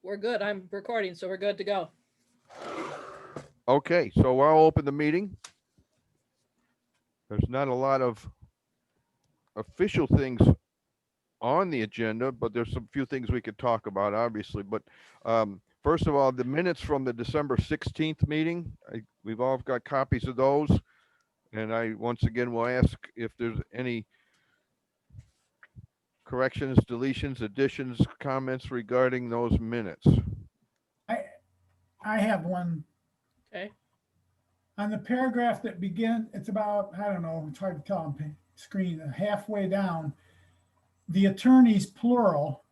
we're good. I'm recording, so we're good to go. Okay, so I'll open the meeting. There's not a lot of official things on the agenda, but there's some few things we could talk about, obviously. But first of all, the minutes from the December 16th meeting, we've all got copies of those. And I once again will ask if there's any corrections, deletions, additions, comments regarding those minutes. I have one. Okay. On the paragraph that begin, it's about, I don't know, it's hard to tell on screen, halfway down. The attorneys, plural,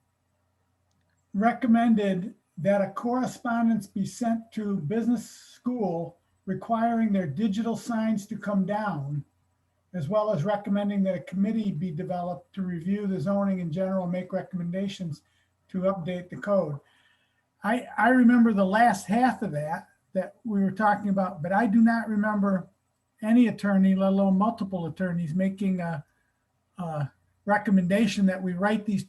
recommended that a correspondence be sent to business school requiring their digital signs to come down, as well as recommending that a committee be developed to review the zoning in general, make recommendations to update the code. I remember the last half of that we were talking about, but I do not remember any attorney, let alone multiple attorneys, making a recommendation that we write these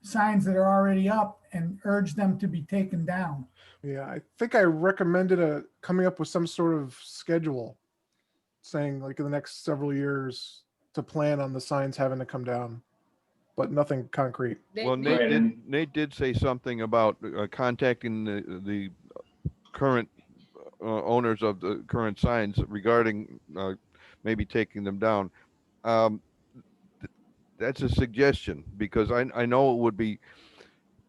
signs that are already up and urge them to be taken down. Yeah, I think I recommended coming up with some sort of schedule saying like in the next several years to plan on the signs having to come down, but nothing concrete. Well, Nate did say something about contacting the current owners of the current signs regarding maybe taking them down. That's a suggestion, because I know it would be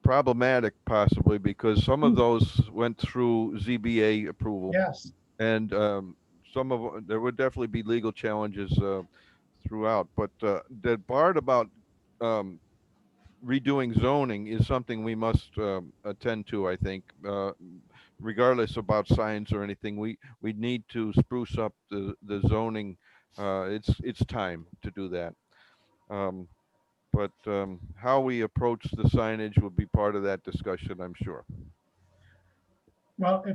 problematic possibly, because some of those went through ZBA approval. Yes. And there would definitely be legal challenges throughout. But the part about redoing zoning is something we must attend to, I think. Regardless about signs or anything, we need to spruce up the zoning. It's time to do that. But how we approach the signage will be part of that discussion, I'm sure. Well,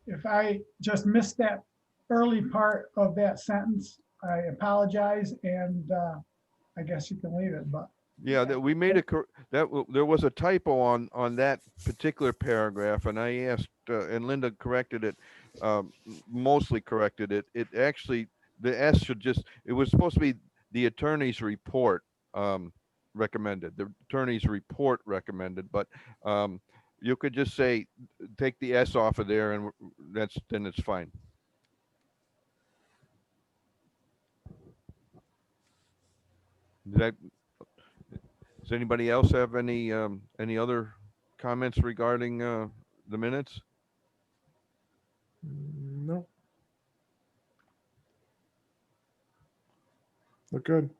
if I just missed that early part of that sentence, I apologize, and I guess you can leave it. But yeah, that we made there was a typo on that particular paragraph, and I asked, and Linda corrected it, mostly corrected it. It actually, the S should it was supposed to be the attorney's report recommended. The attorney's report recommended, but you could just say, take the S off of there, and then it's fine. Does anybody else have any other comments regarding the minutes? No. Look good.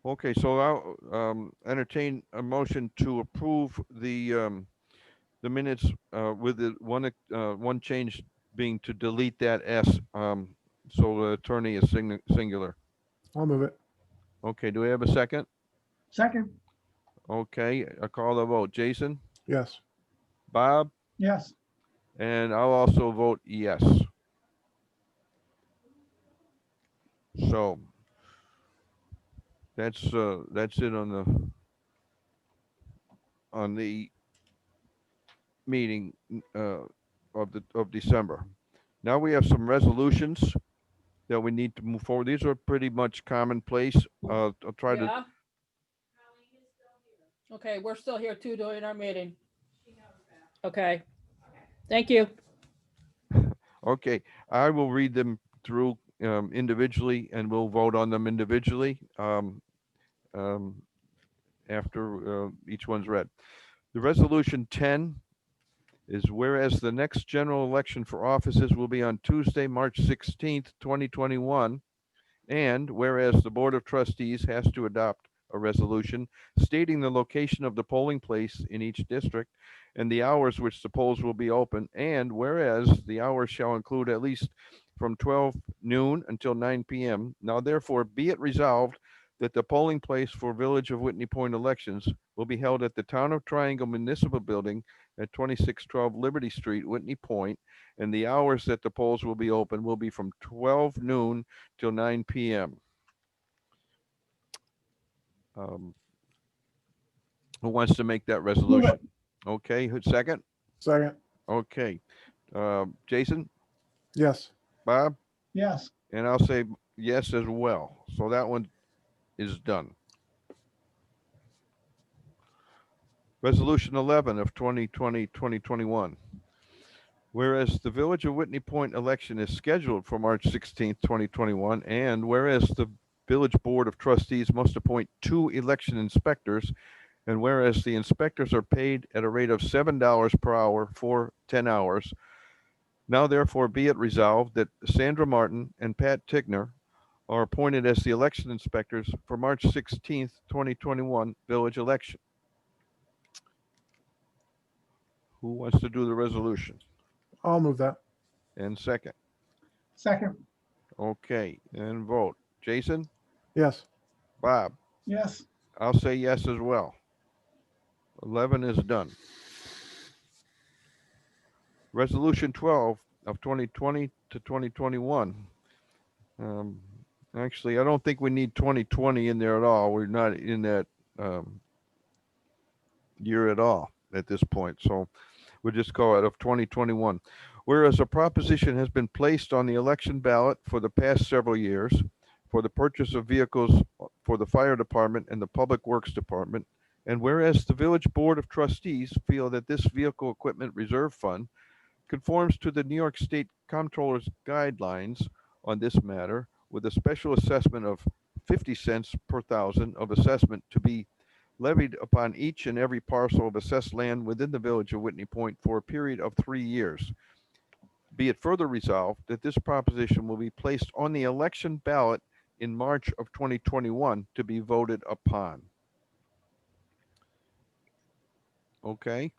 Okay, so I'll entertain a motion to approve the minutes with the one change being to delete that S, so the attorney is singular. I'll move it. Okay, do we have a second? second, Okay, I call the vote. Jason? Yes. Bob? yes. And I'll also vote yes. So that's it on the meeting of December. Now we have some resolutions that we need to move forward. These are pretty much commonplace. I'll try to. Yeah. Okay, we're still here too doing our meeting. Okay. Thank you. Okay, I will read them through individually, and we'll vote on them individually after each one's read. The resolution 10 is, whereas the next general election for offices will be on Tuesday, March 16th, 2021, and whereas the Board of Trustees has to adopt a resolution stating the location of the polling place in each district and the hours which the polls will be open, and whereas the hours shall include at least from 12 noon until 9 p.m. Now therefore be it resolved that the polling place for Village of Whitney Point elections will be held at the Town of Triangle Municipal Building at 2612 Liberty Street, Whitney Point, and the hours that the polls will be open will be from 12 noon till 9 p.m. Who wants to make that resolution? Okay, who's second? Second. Okay. Jason, Yes. Bob, Yes, and I'll say yes as well. So that one is done. Resolution 11 of 2020-2021. Whereas the Village of Whitney Point election is scheduled for March 16th, 2021, and whereas the Village Board of Trustees must appoint 2 election inspectors, and whereas the inspectors are paid at a rate of $7 per hour for 10 hours, now therefore be it resolved that Sandra Martin and Pat Tigner are appointed as the election inspectors for March 16th, 2021 village election. Who wants to do the resolution? I'll move that. And second. second, Okay, and vote. Jason, Yes. Bob, yes, I'll say yes as well. 11 is done. Resolution 12 of 2020 to 2021. Actually, I don't think we need 2020 in there at all. We're not in that year at all at this point. So we'll just call it of 2021. Whereas a proposition has been placed on the election ballot for the past several years for the purchase of vehicles for the fire department and the public works department, and whereas the village board of trustees feel that this vehicle equipment reserve fund conforms to the New York State Comptroller's guidelines on this matter, with a special assessment of 50 cents per thousand of assessment to be levied upon each and every parcel of assessed land within the village of Whitney Point for a period of 3 years. Be it further resolved that this proposition will be placed on the election ballot in March of 2021 to be voted upon. Okay,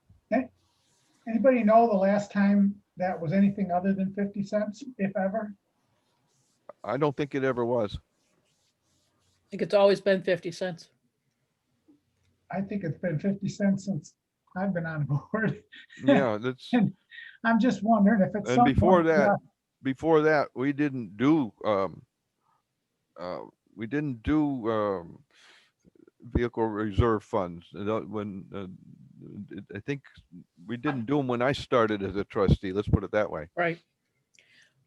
anybody know the last time that was anything other than 50 cents, if ever? I don't think it ever was. I think it's always been 50 cents. I think it's been 50 cents since I've been on board. Yeah, that's, And I'm just wondering if it's. and before that, we didn't do, vehicle reserve funds. When, I think we didn't do them when I started as a trustee. Let's put it that way. Right.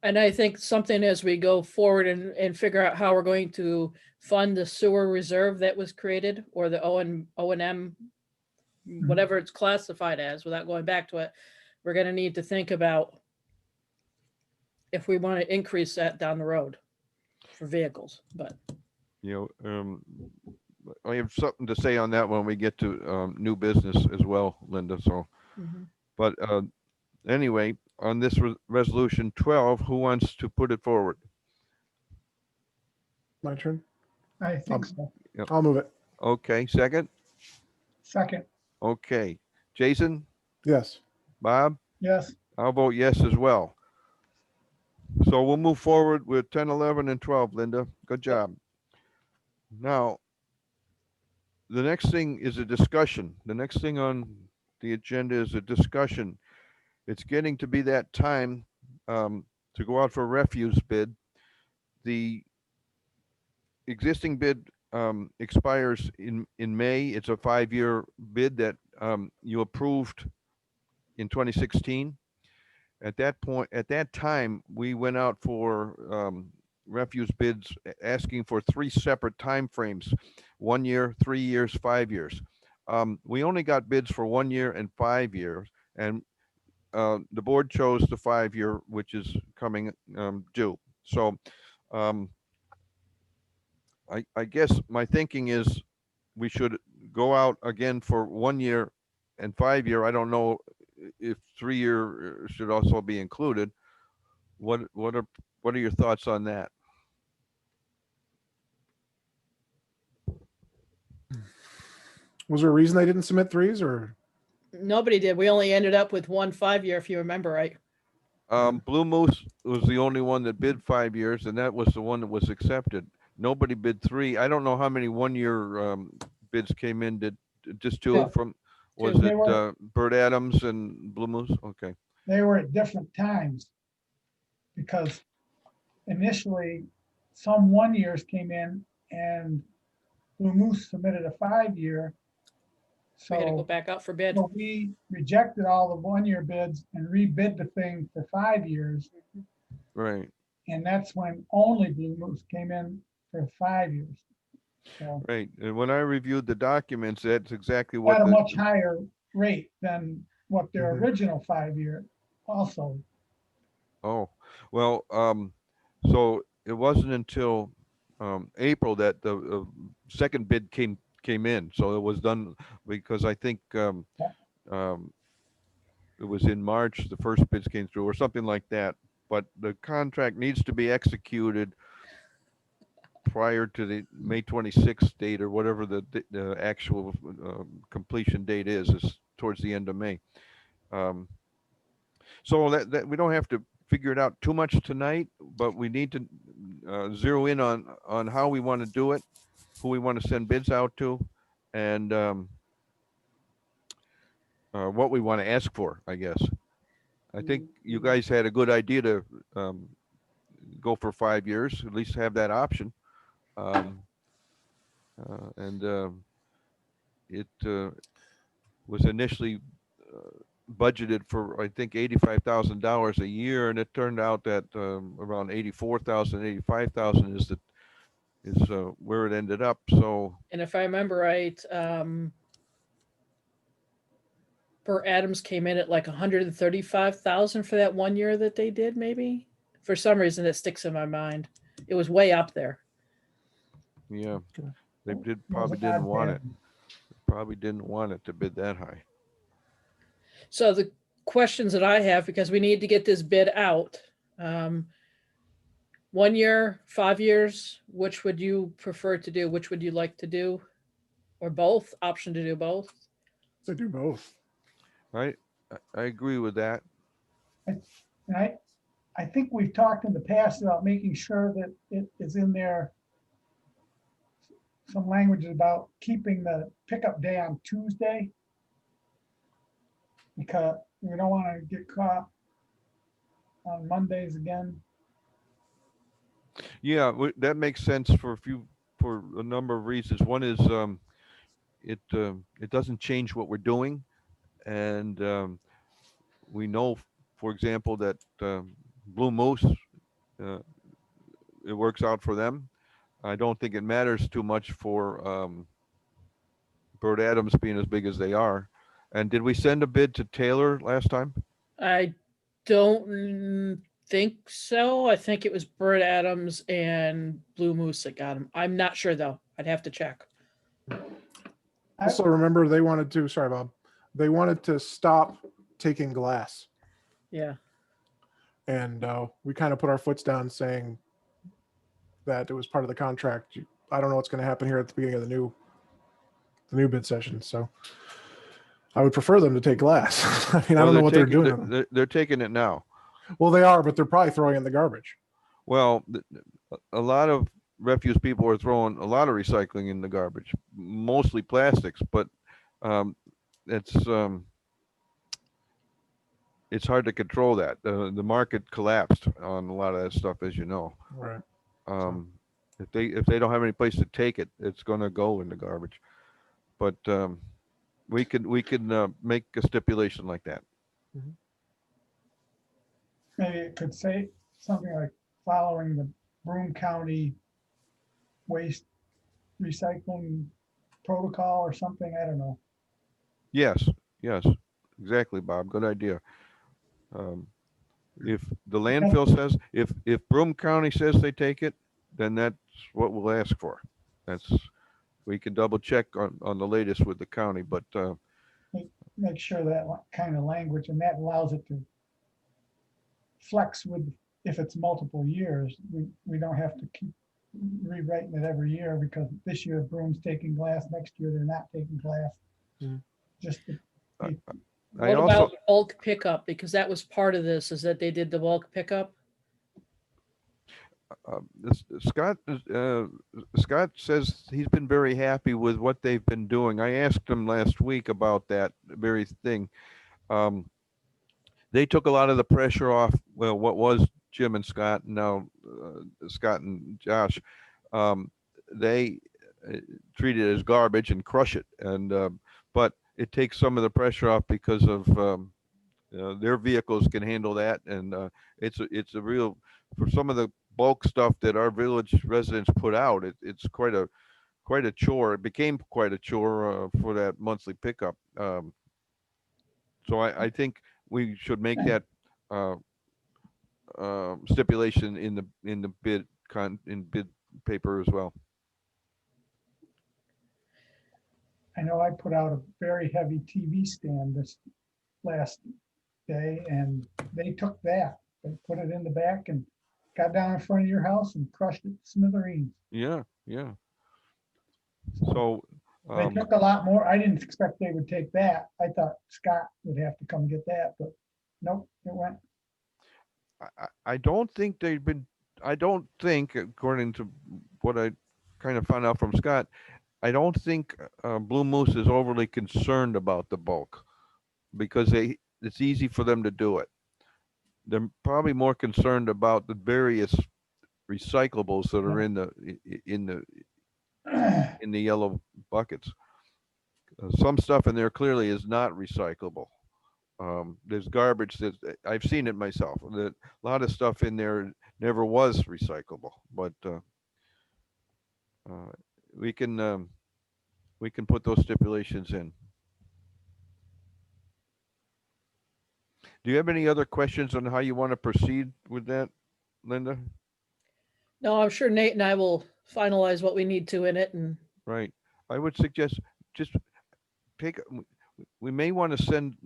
And I think something as we go forward and figure out how we're going to fund the sewer reserve that was created, or the O&M, whatever it's classified as, without going back to it, we're going to need to think about if we want to increase that down the road for vehicles. But You know, I have something to say on that when we get to new business as well, Linda. So, but anyway, on this resolution 12, who wants to put it forward? My turn. I think so. I'll move it. Okay, second. Second, Okay, Jason, Yes. Bob, yes, I'll vote yes as well. So we'll move forward with 10, 11, and 12, Linda. Good job. Now, the next thing is a discussion. The next thing on the agenda is a discussion. It's getting to be that time to go out for a refuse bid. The existing bid expires in May. It's a 5-year bid that you approved in 2016. At that time, we went out for refuse bids asking for 3 separate timeframes: 1 year, 3 years, 5 years. We only got bids for 1 year and 5 years, and the board chose the 5-year, which is coming due. So I guess my thinking is we should go out again for 1 year and 5 year. I don't know if 3 year should also be included. What are your thoughts on that? Was there a reason they didn't submit 3s, or? nobody did. We only ended up with 1 5-year, if you remember right. Blue Moose was the only one that bid 5 years, and that was the one that was accepted. Nobody bid 3. I don't know how many 1-year bids came in. Did just 2 Yeah. from, was 2. They it were- Bert Adams and Blue Moose? Okay. they were at different times. Because initially, some 1 years came in and Blue Moose submitted a 5-year. We had to go So back out for bid. so we rejected all the 1-year bids and rebid the thing for 5 years. Right, And that's when only Blue Moose came in for 5 years. So right. And when I reviewed the documents, that's exactly what at a the, much higher rate than what their Mhm. original 5-year also. oh, well, so it wasn't until April that the second bid came in. So it was done because I think um, it was in March, the first bids came through or something like that. But the contract needs to be executed prior to the May 26th date or whatever the actual completion date is towards the end of May. So that we don't have to figure it out too much tonight, but we need to zero in on how we want to do it, who we want to send bids out to, and what we want to ask for, I guess. I think you guys had a good idea to go for 5 years, at least have that option. And it was initially budgeted for, I think, $85,000 a year, and it turned out that around 84,000, 85,000 is where it ended up. So And if I remember right, Burt Adams came in at like 135,000 for that 1 year that they did, maybe. For some reason, it sticks in my mind. It was way up there. yeah, Okay. they Wasn't probably that didn't want bad. it. Probably didn't want it to bid that high. So the questions that I have, because we need to get this bid out, 1 year, 5 years, which would you prefer to do? Which would you like to do? Or both? Option to do both? They do both. I agree with that. And I think we've talked in the past about making sure that it is in there. Some language about keeping the pickup day on Tuesday. Because we don't want to get caught on Mondays again. Yeah, that makes sense for a number of reasons. One is it doesn't change what we're doing, and we know, for example, that Blue Moose, it works out for them. I don't think it matters too much for Burt Adams being as big as they are. And did we send a bid to Taylor last time? I don't think so. I think it was Burt Adams and Blue Moose that got him. I'm not sure though. I'd have to check. Also, remember they wanted to, sorry, Bob, they wanted to stop taking glass. Yeah. And we kind of put our foots down saying that it was part of the contract. I don't know what's going to happen here at the beginning of the new bid session. So I would prefer them to take glass. I mean, I don't know what they're doing. They're taking it now. Well, they are, but they're probably throwing it in the garbage. Well, a lot of refuse people are throwing a lot of recycling in the garbage, mostly plastics, but it's hard to control that. The market collapsed on a lot of that stuff, as you know. Right. If they don't have any place to take it, it's going to go in the garbage. But we can make a stipulation like that. Maybe it could say something like following the Broome County waste recycling protocol or something. I don't know. Yes, exactly, Bob. Good idea. If the landfill says, if Broome County says they take it, then that's what we'll ask for. We can double check on the latest with the county, but Make sure that kind of language, and that allows it to flex with, if it's multiple years, we don't have to keep rewriting it every year because this year Broome's taking glass, next year they're not taking glass. Mm. Just to be- What about bulk pickup? Because that was part of this, is that they did the bulk pickup. Scott says he's been very happy with what they've been doing. I asked him last week about that very thing. They took a lot of the pressure off. Well, what was Jim and Scott, and now Scott and Josh, they treat it as garbage and crush it. And but it takes some of the pressure off because of their vehicles can handle that, and it's a real, for some of the bulk stuff that our village residents put out. It's quite a chore. It became quite a chore for that monthly pickup. So I think we should make that uh, stipulation in the bid paper as well. I know I put out a very heavy TV stand this last day and they took that. They put it in the back and got down in front of your house and crushed it to smithereens. Yeah, yeah. So They took a lot more. I didn't expect they would take that. I thought Scott would have to come get that, but nope, it went. I don't think they've been, I don't think, according to what I kind of found out from Scott, I don't think Blue Moose is overly concerned about the bulk because it's easy for them to do it. They're probably more concerned about the various recyclables that are in the yellow buckets. Some stuff in there clearly is not recyclable. There's garbage that I've seen it myself. That a lot of stuff in there never was recyclable, but we can put those stipulations in. Do you have any other questions on how you want to proceed with that, Linda? No, I'm sure Nate and I will finalize what we need to in it and Right. I would suggest just take, we may want to send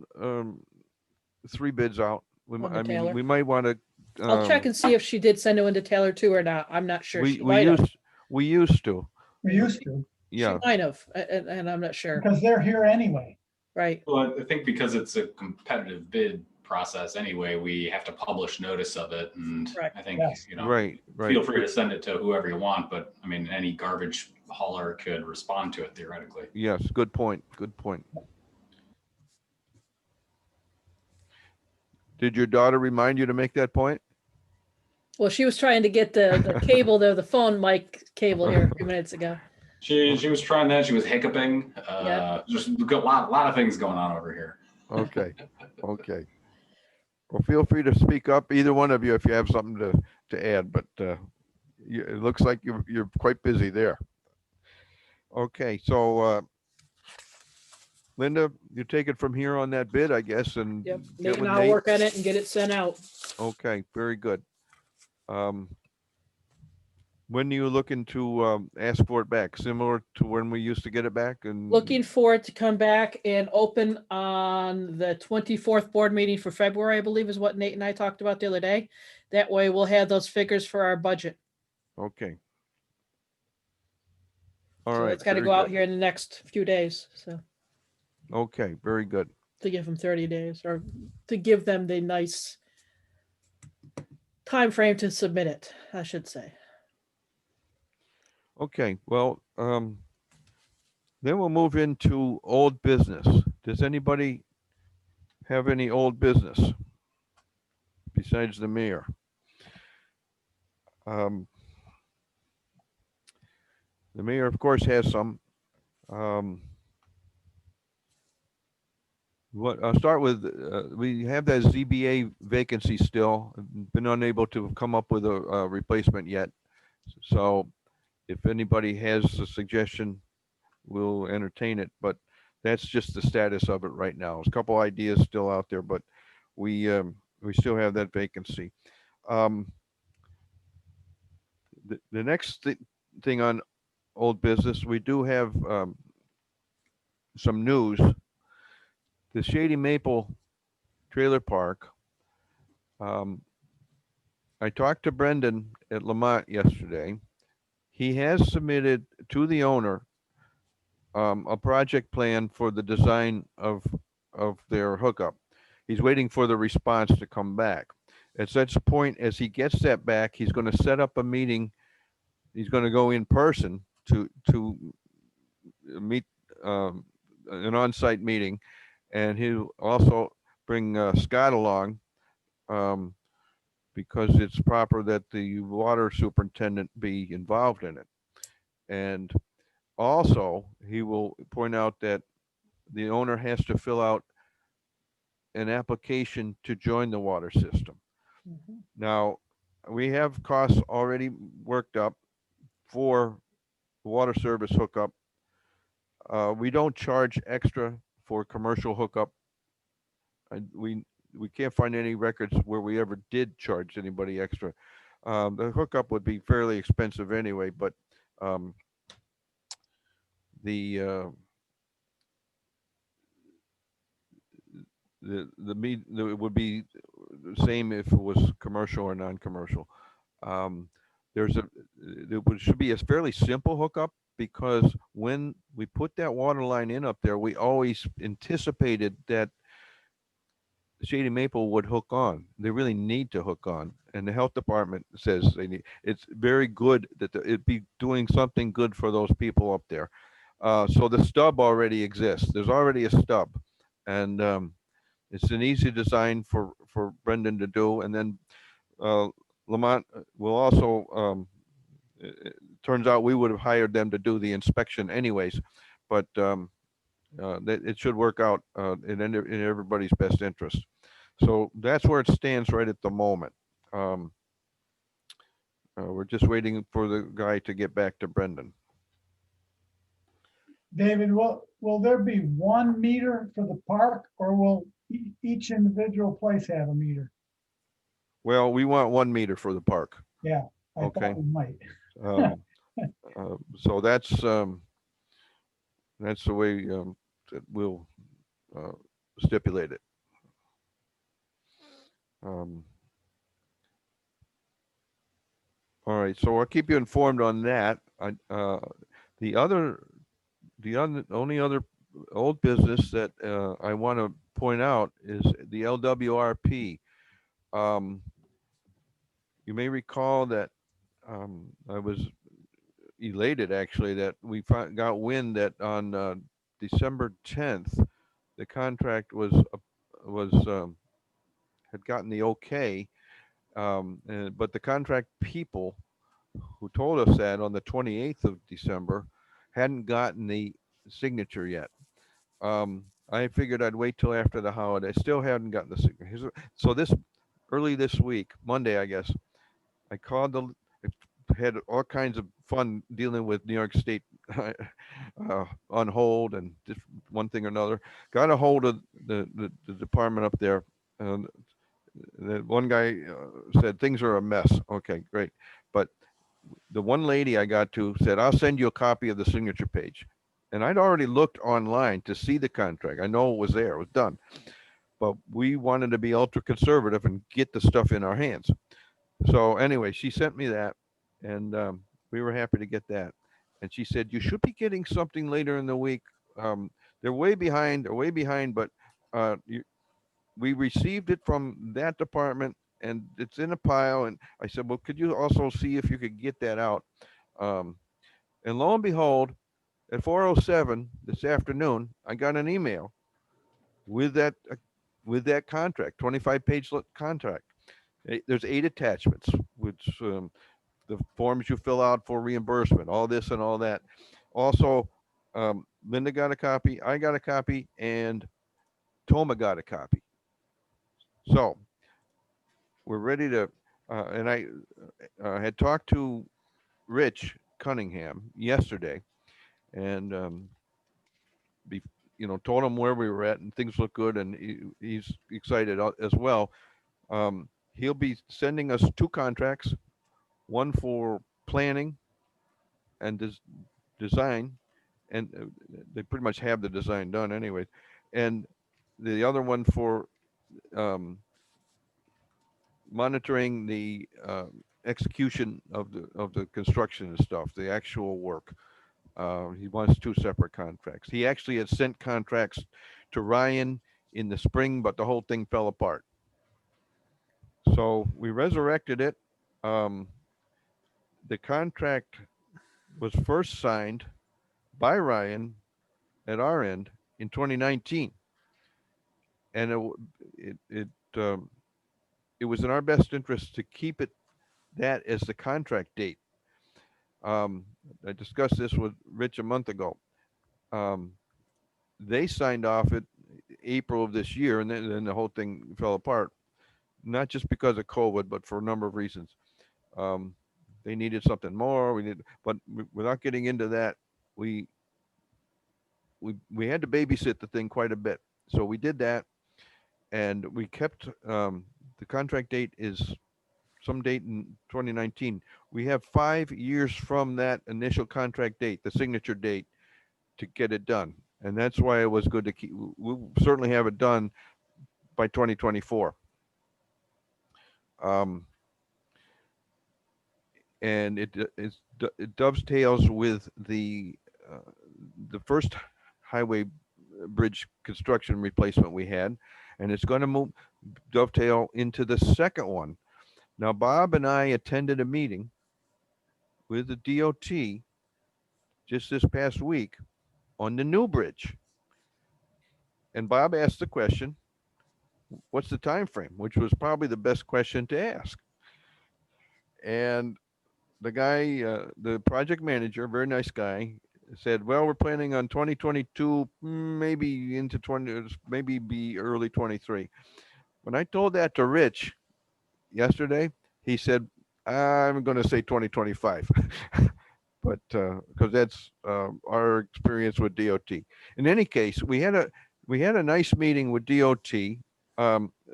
3 bids out. On to I mean, Taylor. we might want to. I'll check and see if she did send one to Taylor too or not. I'm not sure. She We might have. used to. We used to, She Yeah. might have, and I'm not sure. because they're here anyway. Right. Well, I think because it's a competitive bid process anyway, we have to publish notice of it. And Right. I think, Yes. Right. feel free to send it to whoever you want, but I mean, any garbage hauler could respond to it theoretically. Yes. Good point. Good point. Did your daughter remind you to make that point? Well, she was trying to get the cable there, the phone mic cable here a few minutes ago. She was trying that. She was hiccuping. Yeah. Just a lot of things going on over here. Okay. Okay. Well, feel free to speak up, either one of you, if you have something to add. But it looks like you're quite busy there. Okay, so Linda, you take it from here on that bid, I guess, and Yep. get Nate with and I'll Nate. work on it and get it sent out. Okay, very good. When are you looking to ask for it back? Similar to when we used to get it back? And Looking for it to come back and open on the 24th board meeting for February, I believe is what Nate and I talked about the other day. That way we'll have those figures for our budget. Okay. All So right. it's got to very go out good. here in the next few days. So Okay, very good. to give them 30 days or to give them the nice time frame to submit it, I should say. Okay, well, then we'll move into old business. Does anybody have any old business besides the mayor? The mayor, of course, has some. I'll start with, we have that ZBA vacancy still, been unable to come up with a replacement yet. So if anybody has a suggestion, we'll entertain it, but that's just the status of it right now. There's a couple ideas still out there, but we still have that vacancy. The next thing on old business, we do have some news. The Shady Maple Trailer Park. I talked to Brendan at Lamont yesterday. He has submitted to the owner a project plan for the design of their hookup. He's waiting for the response to come back. At such point as he gets that back, he's going to set up a meeting. He's going to go in person to meet an on-site meeting, and he'll also bring Scott along because it's proper that the water superintendent be involved in it. And also, he will point out that the owner has to fill out an application to join the water system. Mhm. Now, we have costs already worked up for water service hookup. We don't charge extra for commercial hookup. We can't find any records where we ever did charge anybody extra. The hookup would be fairly expensive anyway, but um, the it would be the same if it was commercial or non-commercial. Um, there's a should be a fairly simple hookup, because when we put that water line in up there, we always anticipated that Shady Maple would hook on. They really need to hook on, and the health department says they need. It's very good that it be doing something good for those people up there. So the stub already exists. There's already a stub, and it's an easy design for Brendan to do. And then Lamont will also. It turns out we would have hired them to do the inspection anyways, but it should work out in everybody's best interest. So that's where it stands right at the moment. Um, we're just waiting for the guy to get back to Brendan. David, will there be one meter for the park, or will each individual place have a meter? Well, we want 1 meter for the park. Yeah, I Okay. thought we might. Um, so that's the way that we'll stipulate it. Um, all right, so I'll keep you informed on that. The only other old business that I want to point out is the LWRP. You may recall that I was elated actually that we got wind that on December 10th the contract was had gotten the okay, but the contract people who told us that on the 28th of December hadn't gotten the signature yet. I figured I'd wait till after the holiday. Still hadn't gotten the signature. So early this week, Monday, I guess, I called had all kinds of fun dealing with New York State on hold and just one thing or another. Got a hold of the department up there. And the one guy said things are a mess. Okay, great. But the one lady I got to said, I'll send you a copy of the signature page. And I'd already looked online to see the contract. I know it was there, it was done. But we wanted to be ultra conservative and get the stuff in our hands. So anyway, she sent me that, and we were happy to get that. And she said, you should be getting something later in the week. They're way behind, but we received it from that department and it's in a pile. And I said, well, could you also see if you could get that out? And lo and behold, at 4:07 this afternoon, I got an email with that contract, 25-page contract. There's 8 attachments, which the forms you fill out for reimbursement, all this and all that. Also, Linda got a copy, I got a copy, and Toma got a copy. So we're ready to, and I had talked to Rich Cunningham yesterday, and told him where we were at, and things look good, and he's excited as well. He'll be sending us 2 contracts, one for planning and design, and they pretty much have the design done anyway, and the other one for monitoring the execution of the construction and stuff, the actual work. He wants 2 separate contracts. He actually had sent contracts to Ryan in the spring, but the whole thing fell apart. So we resurrected it. The contract was first signed by Ryan at our end in 2019, and it was in our best interest to keep that as the contract date. I discussed this with Rich a month ago. they signed off it April of this year, and then the whole thing fell apart. Not just because of COVID, but for a number of reasons. Um, they needed something more. But without getting into that, we we had to babysit the thing quite a bit. So we did that, and we kept the contract date is some date in 2019. We have 5 years from that initial contract date, the signature date, to get it done. And that's why it was good to keep. We'll certainly have it done by 2024. Um, and it dovetails with the first highway bridge construction replacement we had, and it's going to move dovetail into the second one. Now, Bob and I attended a meeting with the DOT just this past week on the new bridge, and Bob asked the question, "What's the time frame?" Which was probably the best question to ask. And the guy, the project manager, very nice guy, said, "Well, we're planning on 2022, maybe into 20, maybe be early 23." When I told that to Rich yesterday, he said, "I'm going to say 2025." But because that's our experience with DOT. In any case, we had a nice meeting with DOT.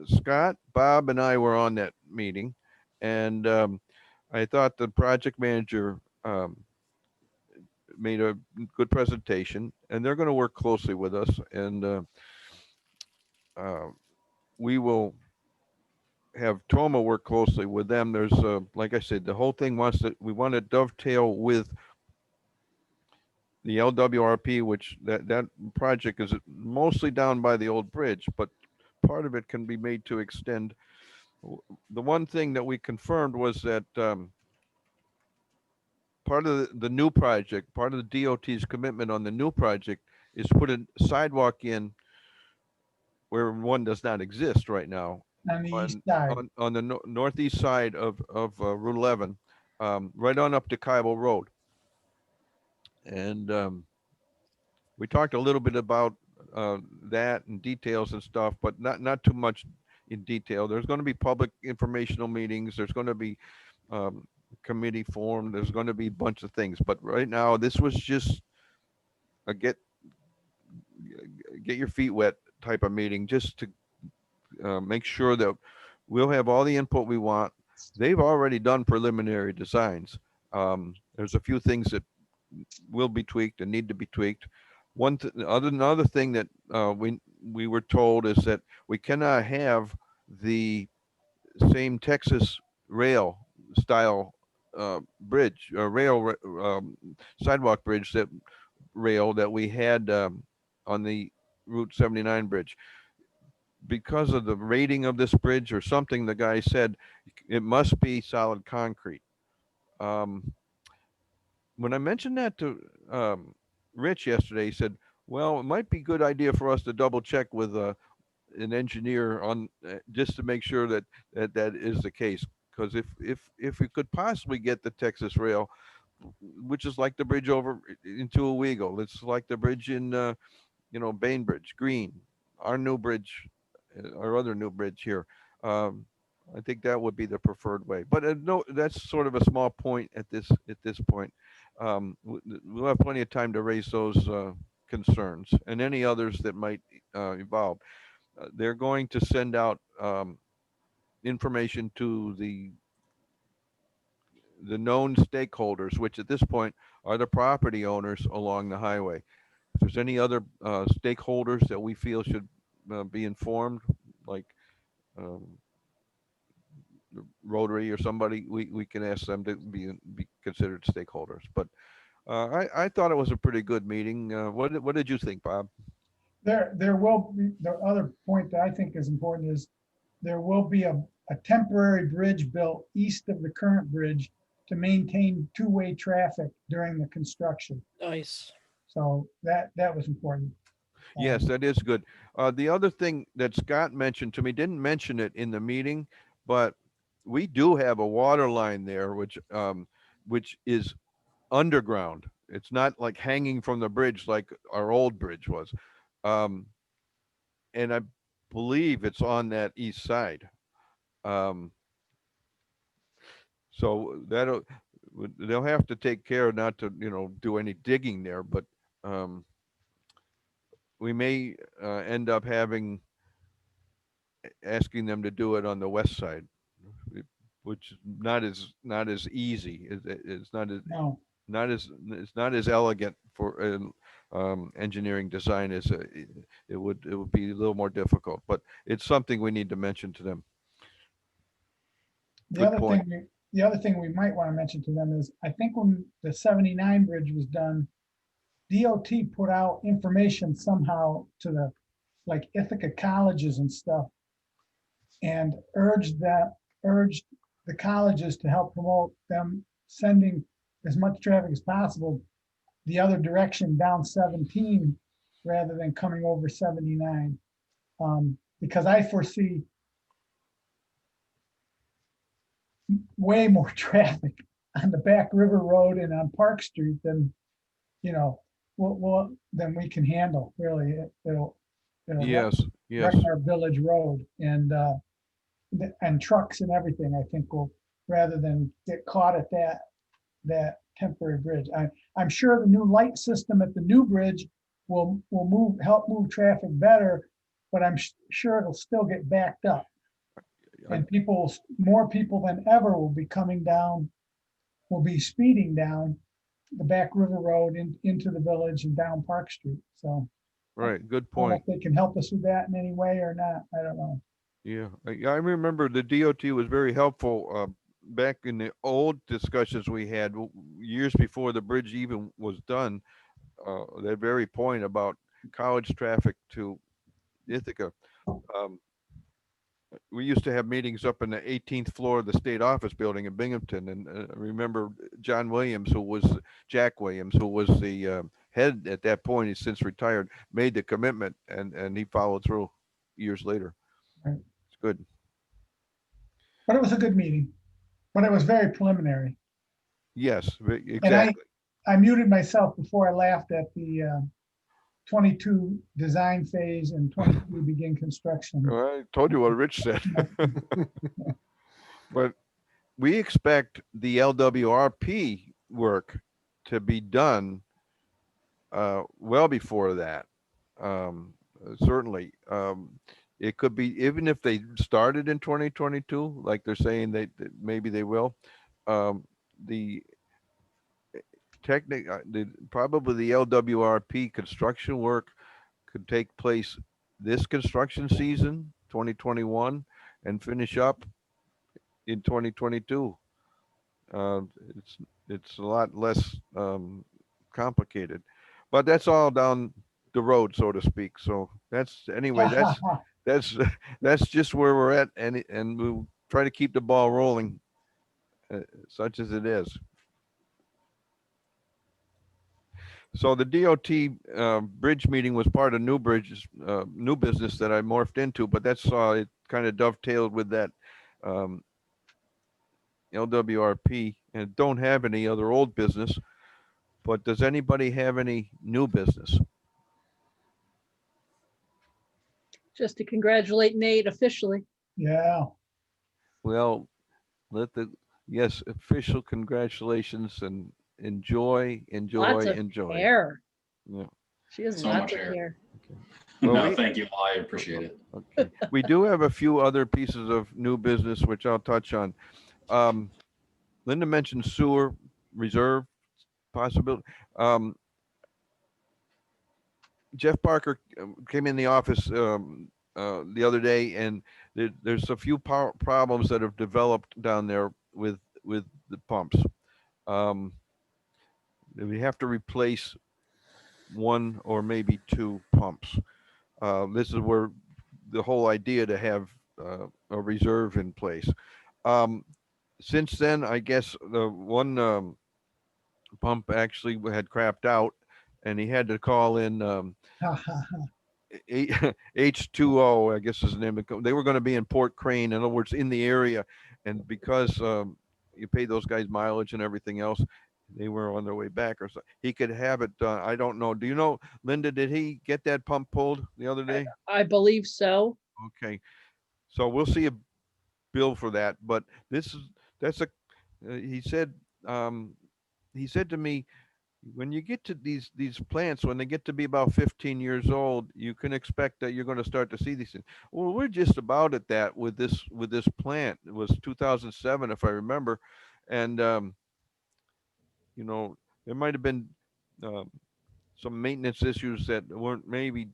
Scott, Bob, and I were on that meeting, and I thought the project manager made a good presentation, and they're going to work closely with us, and uh, we will have Toma work closely with them. There's, like I said, the whole thing we want to dovetail with the LWRP, which that project is mostly down by the old bridge, but part of it can be made to extend. The one thing that we confirmed was that part of the new project, part of the DOT's commitment on the new project is put a sidewalk in where one does not exist right now On the east side. on the northeast side of Route 11, right on up to Kybel Road. And we talked a little bit about that and details and stuff, but not too much in detail. There's going to be public informational meetings. There's going to be committee formed. There's going to be a bunch of things. But right now, this was just a get your feet wet type of meeting, just to make sure that we'll have all the input we want. They've already done preliminary designs. There's a few things that will be tweaked and need to be tweaked. Another thing that we were told is that we cannot have the same Texas rail style bridge, sidewalk bridge that we had on the Route 79 bridge. Because of the rating of this bridge or something, the guy said it must be solid concrete. When I mentioned that to Rich yesterday, he said, "Well, it might be a good idea for us to double check with an engineer on just to make sure that is the case. Because if we could possibly get the Texas Rail, which is like the bridge over into Owego, it's like the bridge in Bainbridge, Green, our new bridge, our other new bridge here. I think that would be the preferred way. But no, that's sort of a small point at this point. We'll have plenty of time to raise those concerns and any others that might evolve. They're going to send out information to the known stakeholders, which at this point are the property owners along the highway. If there's any other stakeholders that we feel should be informed, like Rotary or somebody, we can ask them to be considered stakeholders. But I thought it was a pretty good meeting. What did you think, Bob? There will be, the other point that I think is important is there will be a temporary bridge built east of the current bridge to maintain two-way traffic during the construction. Nice. So that was important. Yes, that is good. The other thing that Scott mentioned to me, didn't mention it in the meeting, but we do have a water line there, which is underground. It's not like hanging from the bridge like our old bridge was. Um, and I believe it's on that east side. Um, so they'll have to take care not to, do any digging there, but um, we may end up asking them to do it on the west side, which is not as easy. It's No, it's not as elegant for engineering design as it would be a little more difficult, but it's something we need to mention to them. the Good other point. thing, the other thing we might want to mention to them is, I think when the 79 bridge was done, DOT put out information somehow to the, like Ithaca colleges and stuff, and urged the colleges to help promote them sending as much traffic as possible the other direction down 17 rather than coming over 79. Because I foresee way more traffic on the Back River Road and on Park Street than, than we can handle, really. It'll wreck Yes, yes, our village road, and trucks and everything, I think will, rather than get caught at that temporary bridge. I'm sure the new light system at the new bridge will help move traffic better, but I'm sure it'll still get backed up. And more people than ever will be coming down, will be speeding down the Back River Road into the village and down Park Street. So right. Good I don't know point. if they can help us with that in any way or not. I don't know. Yeah, I remember the DOT was very helpful back in the old discussions we had years before the bridge even was done. That very point about college traffic to Ithaca. Um, we used to have meetings up in the 18th floor of the state office building in Binghamton, and I remember Jack Williams, who was the head at that point. He's since retired. Made the commitment, and he followed through years later. Right. It's good. But it was a good meeting, but it was very preliminary. Yes, And exactly. I muted myself before I laughed at the 22 design phase and 23 begin construction. Well, I told you what Rich said. But we expect the LWRP work to be done well before that. Certainly. It could be, even if they started in 2022, like they're saying that maybe they will. The probably the LWRP construction work could take place this construction season, 2021, and finish up in 2022. Uh, it's it's a lot less complicated, but that's all down the road, so to speak. So that's that's just where we're at, and we'll try to keep the ball rolling, such as it is. So the DOT bridge meeting was part of new business that I morphed into, but that's it kind of dovetailed with that um, LWRP, and don't have any other old business. But does anybody have any new business? Just to congratulate Nate officially. Yeah, Well, yes, official congratulations, and enjoy. Lots of hair. Yeah. She has So lots much of hair. hair. Well, No, thank you. I appreciate it. Okay. We do have a few other pieces of new business which I'll touch on. Linda mentioned sewer reserve possibility. Jeff Parker came in the office the other day, and there's a few problems that have developed down there with the pumps. We have to replace one or maybe two pumps. This is where the whole idea to have a reserve in place. Since then, I guess the one pump actually had crapped out, and he had to call in H2O, I guess is the name. They were going to be in Port Crane, in other words, in the area, and because you pay those guys mileage and everything else, they were on their way back or so. He could have it done. I don't know. Do you know, Linda, did he get that pump pulled the other day? I believe so. Okay. So we'll see a bill for that, but that's a, he said to me, when you get to these plants, when they get to be about 15 years old, you can expect that you're going to start to see these things. Well, we're just about at that with this plant. It was 2007, if I remember, and you know, there might have been um, some maintenance issues that weren't maybe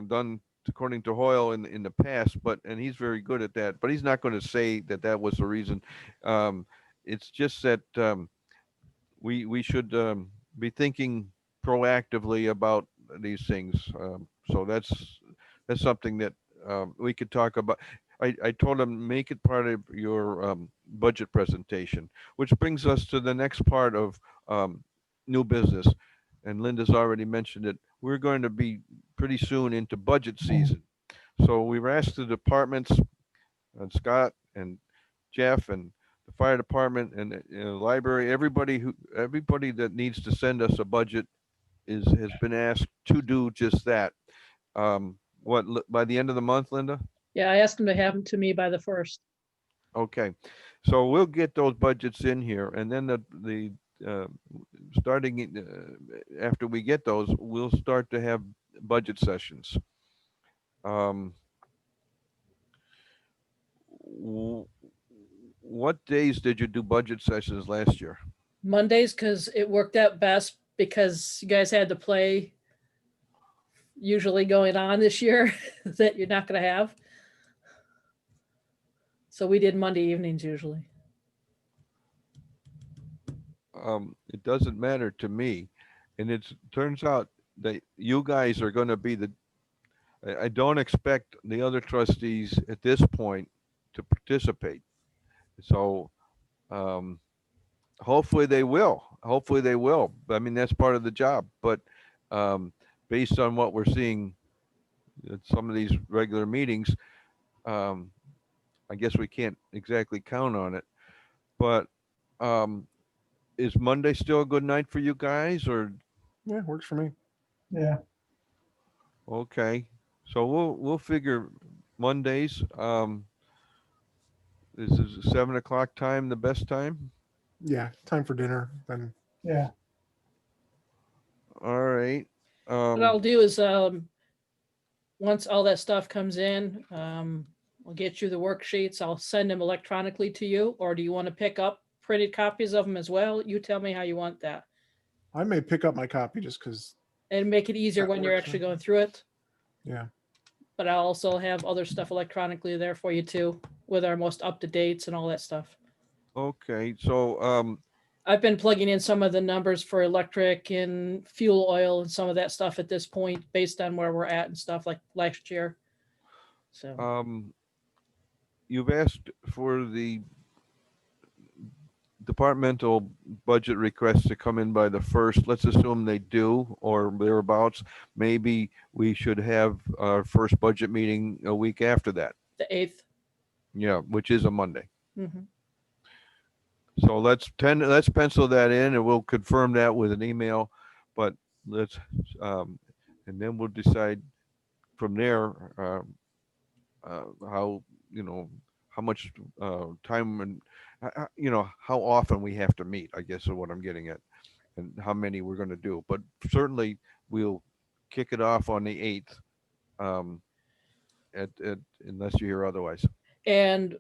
done according to Hoyle in the past, and he's very good at that. But he's not going to say that that was the reason. Um, it's just that we should be thinking proactively about these things. So that's something that we could talk about. I told him make it part of your budget presentation, which brings us to the next part of new business. And Linda's already mentioned it. We're going to be pretty soon into budget season. So we've asked the departments, and Scott and Jeff and the fire department and the library, everybody that needs to send us a budget has been asked to do just that. By the end of the month, Linda? Yeah, I asked him to have them to me by the 1st. Okay, so we'll get those budgets in here, and then the uh, after we get those, we'll start to have budget sessions. Um, w- what days did you do budget sessions last year? Mondays, because it worked out best because you guys had to play usually going on this year that you're not going to have. So we did Monday evenings usually. It doesn't matter to me, and it turns out that you guys are going to be I don't expect the other trustees at this point to participate. So um, hopefully they will. Hopefully they will. I mean, that's part of the job. But um, based on what we're seeing at some of these regular meetings, um, I guess we can't exactly count on it. But um, is Monday still a good night for you guys? Or Yeah, works for me. Yeah, okay, so we'll figure Mondays. Is 7 o'clock time the best time? Yeah, time for dinner. Then yeah. All right. What I'll do is once all that stuff comes in, I'll get you the worksheets. I'll send them electronically to you, or do you want to pick up printed copies of them as well? You tell me how you want that, I may pick up my copy just because. and make it easier That when you're works, actually huh? going through it. Yeah. But I'll also have other stuff electronically there for you too, with our most up to dates and all that stuff. Okay. So I've been plugging in some of the numbers for electric and fuel oil and some of that stuff at this point, based on where we're at and stuff like last year. So you've asked for the departmental budget requests to come in by the 1st. Let's assume they do or thereabouts. Maybe we should have our first budget meeting a week after that. the 8th. Yeah, which is a Monday. Mm-hmm. So let's pencil that in, and we'll confirm that with an email. But let's and then we'll decide from there how how much time and how often we have to meet. I guess is what I'm getting at, and how many we're going to do. But certainly we'll kick it off on the 8th. At unless you hear otherwise. And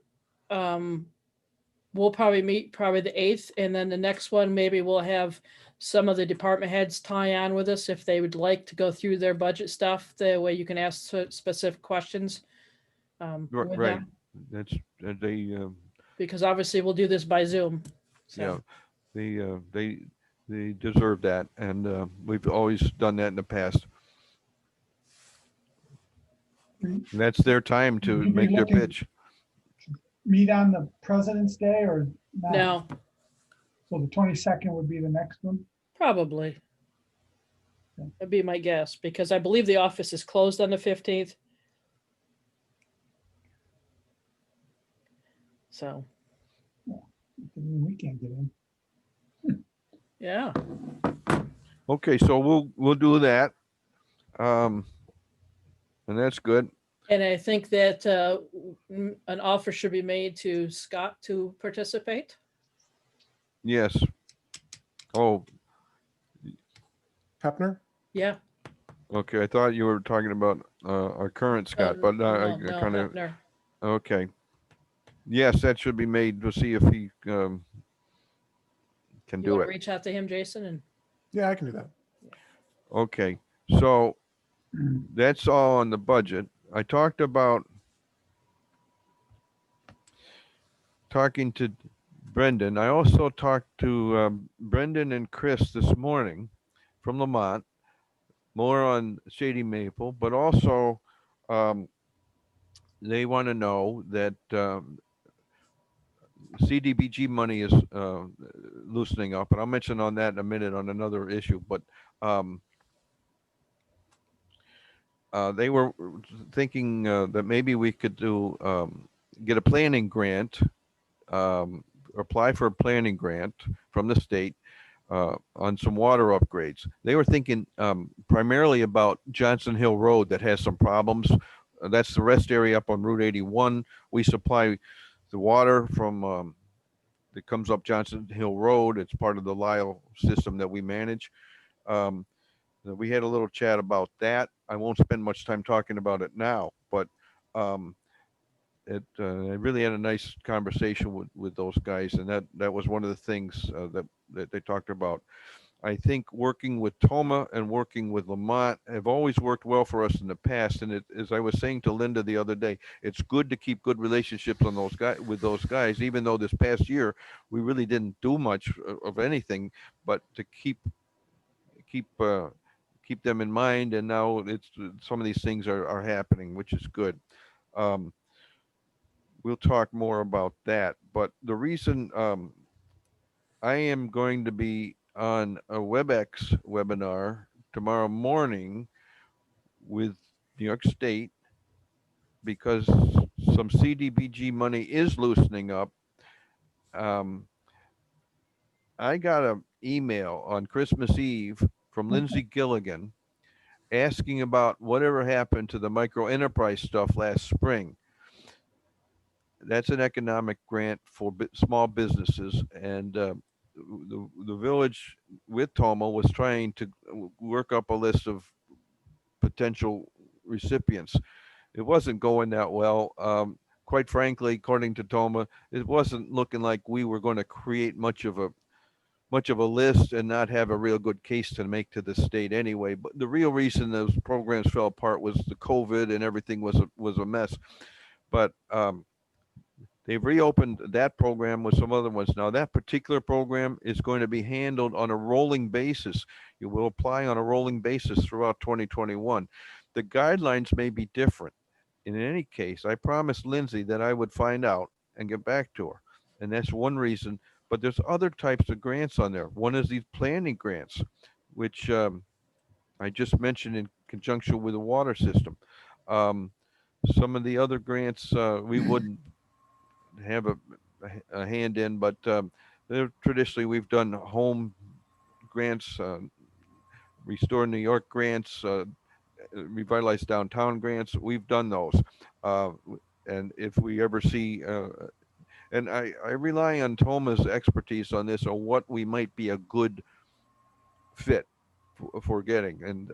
we'll probably meet the 8th, and then the next one maybe we'll have some of the department heads tie on with us if they would like to go through their budget stuff. The way you can ask specific questions. With Right. them, That's they. because obviously we'll do this by Zoom. So. Yeah. They deserve that, and we've always done that in the past. And that's their time to Will you be make their looking- pitch. Meet on the President's Day or not? No, So the 22nd would be the next one? probably. Okay. That'd be my guess, because I believe the office is closed on the 15th. So, We can't get in. Yeah. Okay, so we'll do that. And that's good. And I think that an offer should be made to Scott to participate. Yes. Oh, Pepner? Yeah. okay. I thought you were talking about our current Scott, but I no, kind of, Hefner. okay. Yes, that should be made to see if he can You do want it. to reach out to him, Jason? And Yeah, I can do that. Okay, so that's all on the budget. I talked about talking to Brendan. I also talked to Brendan and Chris this morning from Lamont, more on Shady Maple, but also um, they want to know that CDBG money is loosening up, and I'll mention on that in a minute on another issue. But um, they were thinking that maybe we could do get a planning grant, apply for a planning grant from the state on some water upgrades. They were thinking primarily about Johnson Hill Road that has some problems. That's the rest area up on Route 81. We supply the water from that comes up Johnson Hill Road. It's part of the Lyle system that we manage. Um, we had a little chat about that. I won't spend much time talking about it now, but um, I really had a nice conversation with those guys, and that was one of the things that they talked about. I think working with Toma and working with Lamont have always worked well for us in the past. And as I was saying to Linda the other day, it's good to keep good relationships on those guys with those guys, even though this past year we really didn't do much of anything, but to keep keep them in mind. And now it's some of these things are happening, which is good. Um, we'll talk more about that. But the reason I am going to be on a WebEx webinar tomorrow morning with New York State because some CDBG money is loosening up. Um, I got an email on Christmas Eve from Lindsay Gilligan asking about whatever happened to the micro enterprise stuff last spring. That's an economic grant for small businesses, and the village with Toma was trying to work up a list of potential recipients. It wasn't going that well. Quite frankly, according to Toma, it wasn't looking like we were going to create much of a list and not have a real good case to make to the state anyway. But the real reason those programs fell apart was the COVID and everything was a mess. But they've reopened that program with some other ones. Now, that particular program is going to be handled on a rolling basis. You will apply on a rolling basis throughout 2021. The guidelines may be different. In any case, I promised Lindsay that I would find out and get back to her. And that's one reason. But there's other types of grants on there. One is these planning grants, which I just mentioned in conjunction with the water system. Um, some of the other grants we wouldn't have a hand in, but traditionally we've done home grants, Restore New York grants, Revitalize Downtown grants. We've done those. Uh, and if we ever see, and I rely on Toma's expertise on this, on what we might be a good fit for getting. And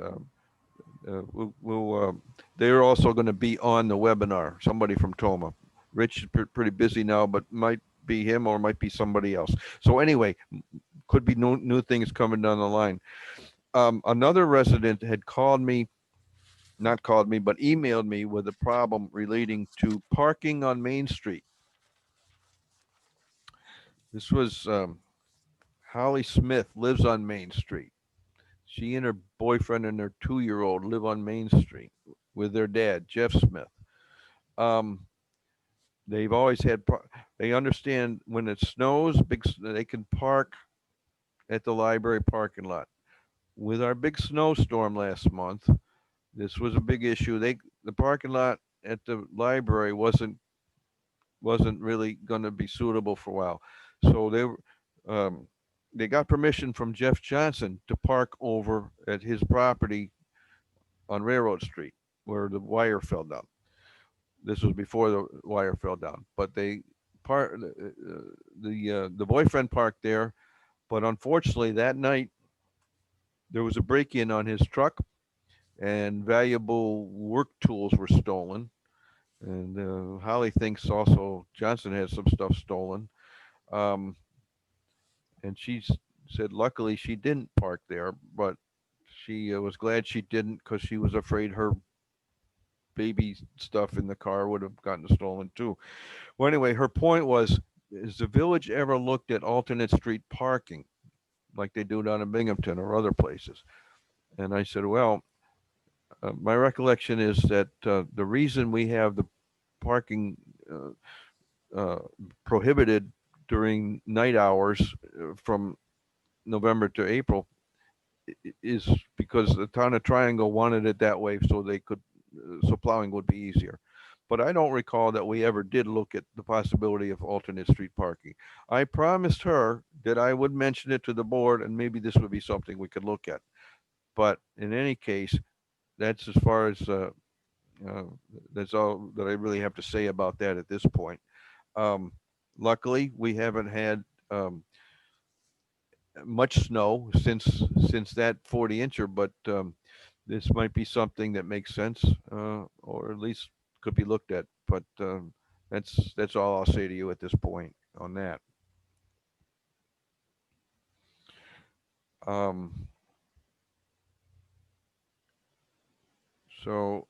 they're also going to be on the webinar, somebody from Toma. Rich is pretty busy now, but might be him or might be somebody else. So anyway, could be new things coming down the line. Another resident had not called me, but emailed me with a problem relating to parking on Main Street. This was Holly Smith, lives on Main Street. She and her boyfriend and their 2-year-old live on Main Street with their dad, Jeff Smith. They've always had, they understand when it snows, they can park at the library parking lot. With our big snowstorm last month, this was a big issue. The parking lot at the library wasn't really going to be suitable for a while. So they got permission from Jeff Johnson to park over at his property on Railroad Street where the wire fell down. This was before the wire fell down, but they the boyfriend parked there, but unfortunately that night there was a break-in on his truck and valuable work tools were stolen. And Holly thinks also Johnson has some stuff stolen. Um, and she said luckily she didn't park there, but she was glad she didn't because she was afraid her baby stuff in the car would have gotten stolen too. Well, anyway, her point was, has the village ever looked at alternate street parking like they do down in Binghamton or other places? And I said, well, my recollection is that the reason we have the parking prohibited during night hours from November to April is because the town of Triangle wanted it that way so they could, so plowing would be easier. But I don't recall that we ever did look at the possibility of alternate street parking. I promised her that I would mention it to the board and maybe this would be something we could look at. But in any case, that's as far as, that's all that I really have to say about that at this point. Um, Luckily, we haven't had much snow since that 40 incher, but this might be something that makes sense, or at least could be looked at. But that's all I'll say to you at this point on that. Um, so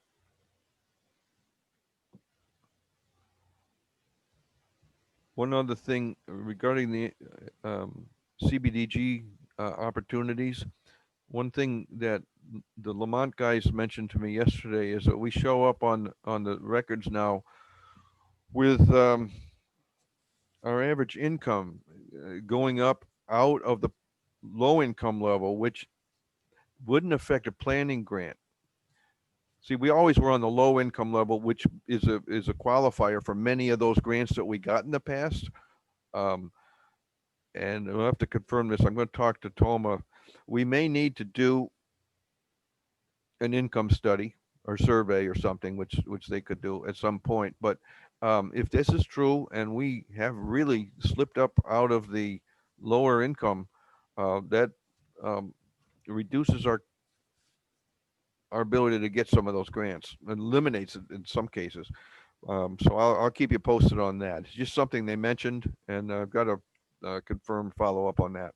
one other thing regarding the CBDG opportunities. One thing that the Lamont guys mentioned to me yesterday is that we show up on the records now with our average income going up out of the low income level, which wouldn't affect a planning grant. See, we always were on the low income level, which is a qualifier for many of those grants that we got in the past. Um, and we'll have to confirm this. I'm going to talk to Toma. We may need to do an income study or survey or something, which they could do at some point. But if this is true and we have really slipped up out of the lower income, that reduces our ability to get some of those grants, eliminates it in some cases. So I'll keep you posted on that. It's just something they mentioned, and I've got to confirm follow up on that.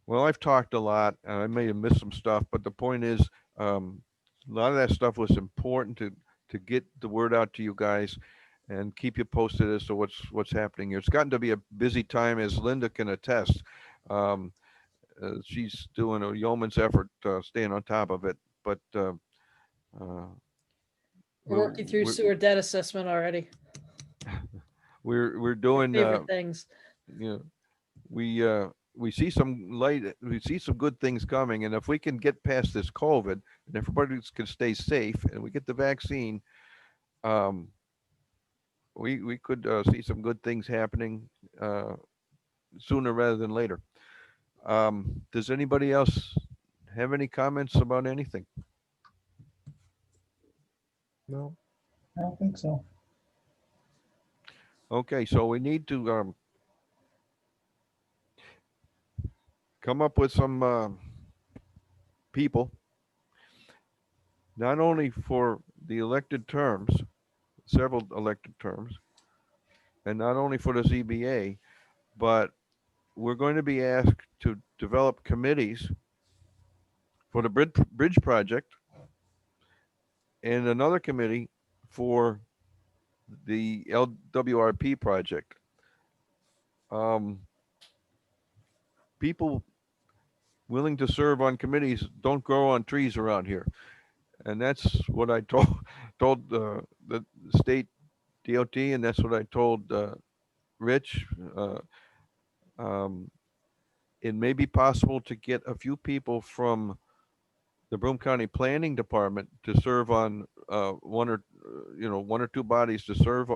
Well, I've talked a lot, and I may have missed some stuff, but the point is, a lot of that stuff was important to get the word out to you guys and keep you posted as to what's happening here. It's gotten to be a busy time, as Linda can attest. She's doing a yeoman's effort staying on top of it, but We're working through sewer debt assessment already. we're doing Favorite things. you know, we see some light, we see some good things coming, and if we can get past this COVID and everybody can stay safe and we get the vaccine, we could see some good things happening sooner rather than later. Does anybody else have any comments about anything? No. I don't think so. Okay, so we need to come up with some people, not only for the elected terms, several elected terms, and not only for the ZBA, but we're going to be asked to develop committees for the bridge project and another committee for the LWRP project. People willing to serve on committees don't grow on trees around here. And that's what I told the state DOT, and that's what I told Rich. It may be possible to get a few people from the Broome County Planning Department to serve on one or two bodies to serve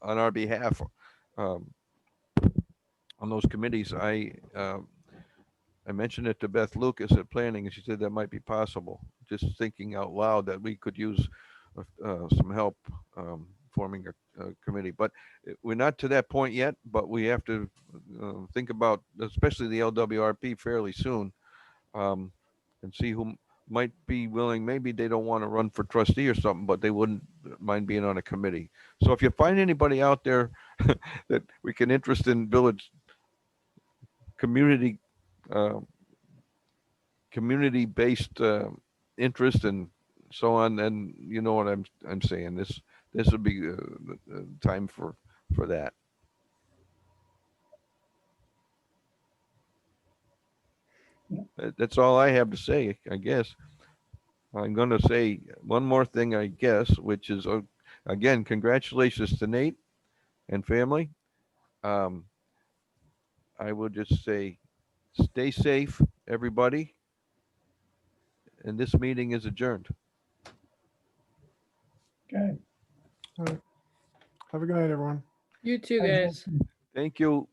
on our behalf. on those committees. I mentioned it to Beth Lucas at planning, and she said that might be possible. Just thinking out loud that we could use some help forming a committee. But we're not to that point yet, but we have to think about, especially the LWRP fairly soon, and see who might be willing. Maybe they don't want to run for trustee or something, but they wouldn't mind being on a committee. So if you find anybody out there that we can interest in village community, uh, community-based interest and so on, then you know what I'm saying. This would be time for that. That's all I have to say, I guess. I'm going to say one more thing, I guess, which is, again, congratulations to Nate and family. I will just say, stay safe, everybody. And this meeting is adjourned. Okay. Have a good night, everyone. You too, Thanks. guys. Thank you.